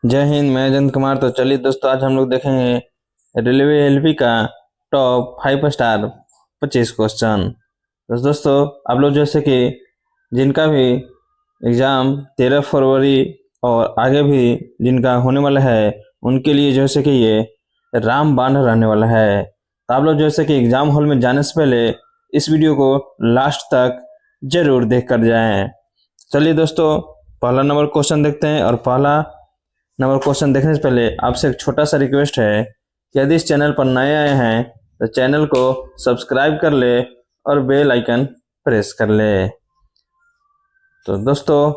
जय हिंद। मैं अजंत कुमार। तो चलिए दोस्तों, आज हम लोग देखेंगे रेलवे एलपी का टॉप 5 स्टार 25 क्वेश्चन। तो दोस्तों, आप लोग जैसे कि जिनका भी एग्ज़ाम 13 फरवरी और आगे भी जिनका होने वाला है, उनके लिए जैसे कि ये रामबाण रहने वाला है। तो आप लोग जैसे कि एग्ज़ाम हॉल में जाने से पहले इस वीडियो को लास्ट तक जरूर देख कर जाएं। चलिए दोस्तों, पहला नंबर क्वेश्चन देखते हैं। और पहला नंबर क्वेश्चन देखने से पहले आपसे एक छोटा सा रिक्वेस्ट है कि यदि इस चैनल पर नए आए हैं तो चैनल को सब्सक्राइब कर ले और बेल आइकन प्रेस कर ले। तो दोस्तों,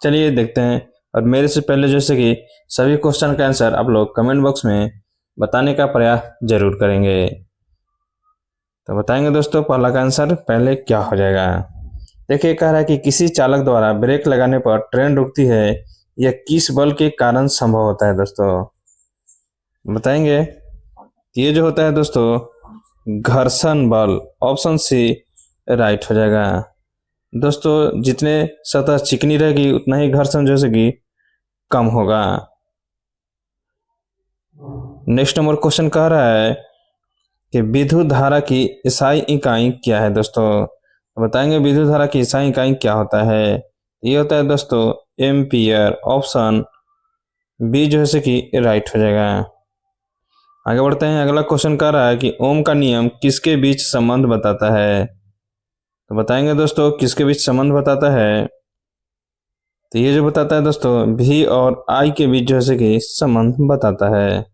चलिए देखते हैं। और मेरे से पहले जैसे कि सभी क्वेश्चन का आंसर आप लोग कमेंट बॉक्स में बताने का प्रयास जरूर करेंगे। तो बताएंगे दोस्तों, पहला का आंसर पहले क्या हो जाएगा। देखिए, कह रहा है कि किसी चालक द्वारा ब्रेक लगाने पर ट्रेन रुकती है, यह किस बल के कारण संभव होता है दोस्तों। बताएंगे। ये जो होता है दोस्तों, घर्षण बल। ऑप्शन सी राइट हो जाएगा। दोस्तों, जितने सतह चिकनी रहेगी उतना ही घर्षण जैसे कि कम होगा। नेक्स्ट नंबर क्वेश्चन कह रहा है कि विद्युत धारा की SI इकाई क्या है दोस्तों। बताएंगे विद्युत धारा की SI इकाई क्या होता है। ये होता है दोस्तों एम्पियर। ऑप्शन बी जो है कि राइट हो जाएगा। आगे बढ़ते हैं। अगला क्वेश्चन कह रहा है कि ओम का नियम किसके बीच संबंध बताता है। तो बताएंगे दोस्तों किसके बीच संबंध बताता है। तो ये जो बताता है दोस्तों, V और I के बीच जो है कि संबंध बताता है।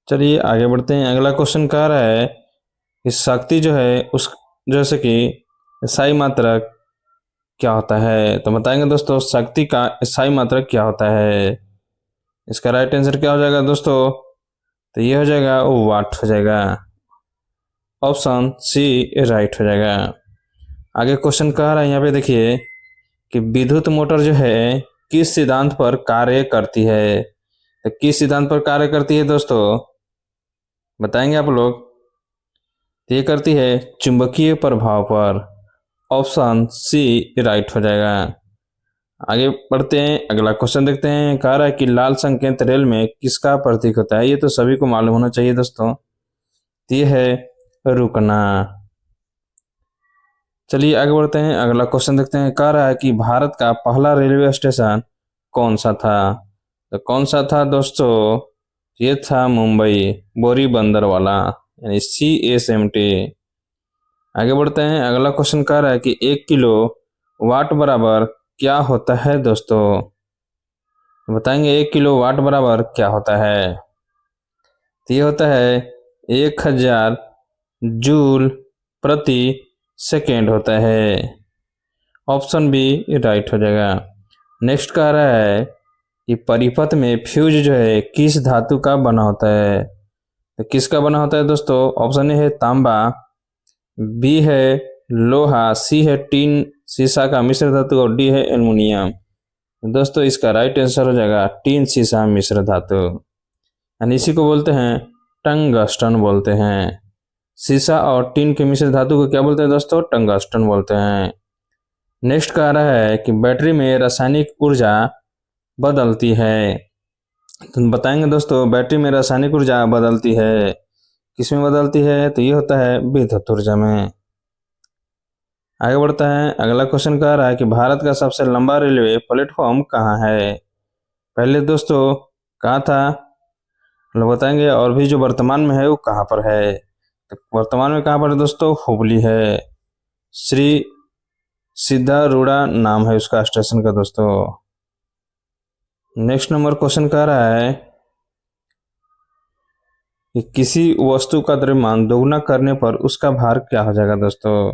चलिए आगे बढ़ते हैं। अगला क्वेश्चन कह रहा है कि शक्ति जो है उस जैसे कि SI मात्रक क्या होता है। तो बताएंगे दोस्तों शक्ति का SI मात्रक क्या होता है। इसका राइट आंसर क्या हो जाएगा दोस्तों। तो ये हो जाएगा वाट हो जाएगा। ऑप्शन सी राइट हो जाएगा। आगे क्वेश्चन कह रहा है यहाँ पे देखिए कि विद्युत मोटर जो है किस सिद्धांत पर कार्य करती है। तो किस सिद्धांत पर कार्य करती है दोस्तों, बताएंगे आप लोग। तो ये करती है चुंबकीय प्रभाव पर। ऑप्शन सी राइट हो जाएगा। आगे बढ़ते हैं। अगला क्वेश्चन देखते हैं। कह रहा है कि लाल संकेत रेल में किसका प्रतीक होता है। ये तो सभी को मालूम होना चाहिए दोस्तों। तो ये है रुकना। चलिए आगे बढ़ते हैं। अगला क्वेश्चन देखते हैं। कह रहा है कि भारत का पहला रेलवे स्टेशन कौन सा था। तो कौन सा था दोस्तों, ये था मुंबई बोरी बंदर वाला, यानी CSMT। आगे बढ़ते हैं। अगला क्वेश्चन कह रहा है कि 1 किलो वाट बराबर क्या होता है दोस्तों। बताएंगे 1 किलो वाट बराबर क्या होता है। तो ये होता है 1000 जूल प्रति सेकेंड होता है। ऑप्शन बी राइट हो जाएगा। नेक्स्ट कह रहा है कि परिपथ में फ्यूज जो है किस धातु का बना होता है। तो किसका बना होता है दोस्तों। ऑप्शन ए है तांबा, बी है लोहा, सी है टीन शीशा का मिश्र धातु और डी है एल्युमिनियम। दोस्तों इसका राइट आंसर हो जाएगा टीन शीशा मिश्र धातु, यानी इसी को बोलते हैं टंगस्टन बोलते हैं। शीशा और टीन के मिश्र धातु को क्या बोलते हैं दोस्तों, टंगस्टन बोलते हैं। नेक्स्ट कह रहा है कि बैटरी में रासायनिक ऊर्जा बदलती है। तो बताएंगे दोस्तों बैटरी में रासायनिक ऊर्जा बदलती है, किसमें बदलती है। तो ये होता है विद्युत ऊर्जा में। आगे बढ़ता है। अगला क्वेश्चन कह रहा है कि भारत का सबसे लंबा रेलवे प्लेटफॉर्म कहाँ है। पहले दोस्तों कहाँ था लोग बताएंगे, और भी जो वर्तमान में है वो कहाँ पर है। तो वर्तमान में कहाँ पर है दोस्तों, हुबली है। श्री सिद्धारूढ़ा नाम है उसका स्टेशन का दोस्तों। नेक्स्ट नंबर क्वेश्चन कह रहा है कि किसी वस्तु का द्रव्यमान दोगुना करने पर उसका भार क्या हो जाएगा दोस्तों।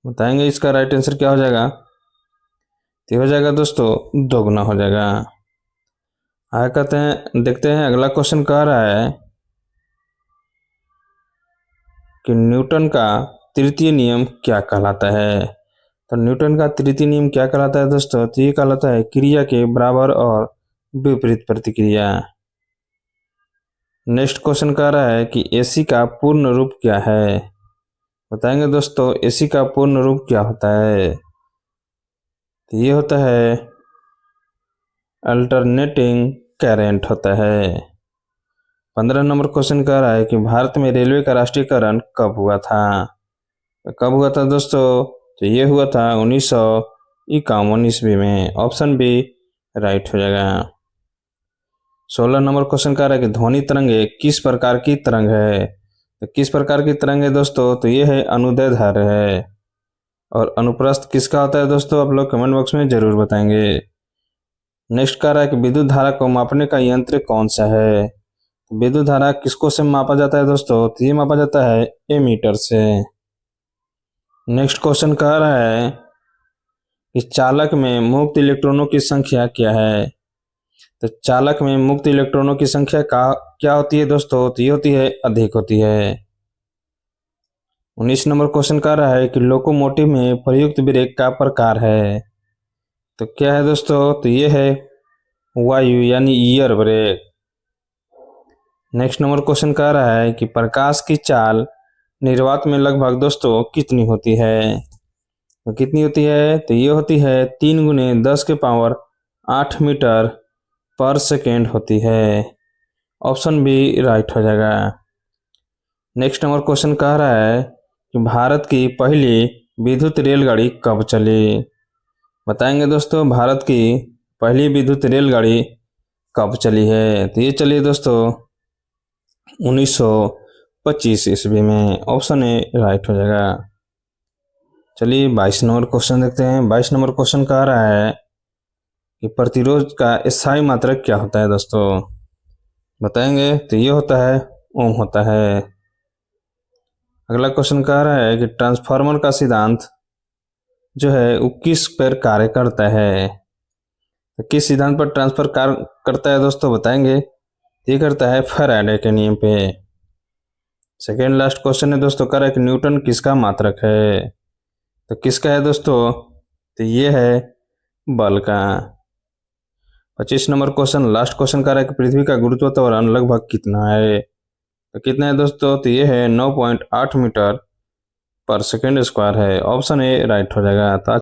बताएंगे इसका राइट आंसर क्या हो जाएगा। तो हो जाएगा दोस्तों दोगुना हो जाएगा। आगे कहते हैं, देखते हैं अगला क्वेश्चन कह रहा है कि न्यूटन का तृतीय नियम क्या कहलाता है। तो न्यूटन का तृतीय नियम क्या कहलाता है दोस्तों। तो ये कहलाता है क्रिया के बराबर और विपरीत प्रतिक्रिया। नेक्स्ट क्वेश्चन कह रहा है कि AC का पूर्ण रूप क्या है। बताएंगे दोस्तों AC का पूर्ण रूप क्या होता है। तो ये होता है अल्टरनेटिंग करंट होता है। 15 नंबर क्वेश्चन कह रहा है कि भारत में रेलवे का राष्ट्रीयकरण कब हुआ था। तो कब हुआ था दोस्तों, तो ये हुआ था 1951 ईस्वी में। ऑप्शन बी राइट हो जाएगा। 16 नंबर क्वेश्चन कह रहा है कि ध्वनि तरंग किस प्रकार की तरंग है। तो किस प्रकार की तरंग है दोस्तों, तो ये है अनुदैर्ध्य है। और अनुप्रस्थ किसका होता है दोस्तों, आप लोग कमेंट बॉक्स में जरूर बताएंगे। नेक्स्ट कह रहा है कि विद्युत धारा को मापने का यंत्र कौन सा है। विद्युत धारा किसको से मापा जाता है दोस्तों, तो ये मापा जाता है एमीटर से। नेक्स्ट क्वेश्चन कह रहा है कि चालक में मुक्त इलेक्ट्रॉनों की संख्या क्या है। तो चालक में मुक्त इलेक्ट्रॉनों की संख्या क्या होती है दोस्तों, तो ये होती है अधिक होती है। 19 नंबर क्वेश्चन कह रहा है कि लोकोमोटिव में प्रयुक्त ब्रेक का प्रकार है। तो क्या है दोस्तों, तो ये है वायु यानी air brake. Next number question कह रहा है कि प्रकाश की चाल निर्वात में लगभग दोस्तों कितनी होती है। तो कितनी होती है, तो ये होती है 3 × 10⁸ मीटर पर सेकेंड होती है। ऑप्शन बी राइट हो जाएगा। नेक्स्ट नंबर क्वेश्चन कह रहा है कि भारत की पहली विद्युत रेलगाड़ी कब चली। बताएंगे दोस्तों भारत की पहली विद्युत रेलगाड़ी कब चली है। तो ये चली दोस्तों 1925 ईस्वी में। ऑप्शन ए राइट हो जाएगा। चलिए 22 नंबर क्वेश्चन देखते हैं। 22 नंबर क्वेश्चन कह रहा है कि प्रतिरोध का स्थायी मात्रक क्या होता है दोस्तों। बताएंगे, तो ये होता है ओम होता है। अगला क्वेश्चन कह रहा है कि ट्रांसफार्मर का सिद्धांत जो है वो किस पर कार्य करता है। तो किस सिद्धांत पर ट्रांसफर कार्य करता है दोस्तों, बताएंगे। ये करता है फैराडे के नियम पे। सेकेंड लास्ट क्वेश्चन है दोस्तों, कह रहा है कि न्यूटन किसका मात्रक है। तो किसका है दोस्तों, तो ये है बल का। 25 नंबर क्वेश्चन लास्ट क्वेश्चन कह रहा है कि पृथ्वी का गुरुत्व त्वरण लगभग कितना है। तो कितना है दोस्तों, तो ये है 9.8 मीटर पर सेकेंड स्क्वायर है। ऑप्शन ए राइट हो जाएगा।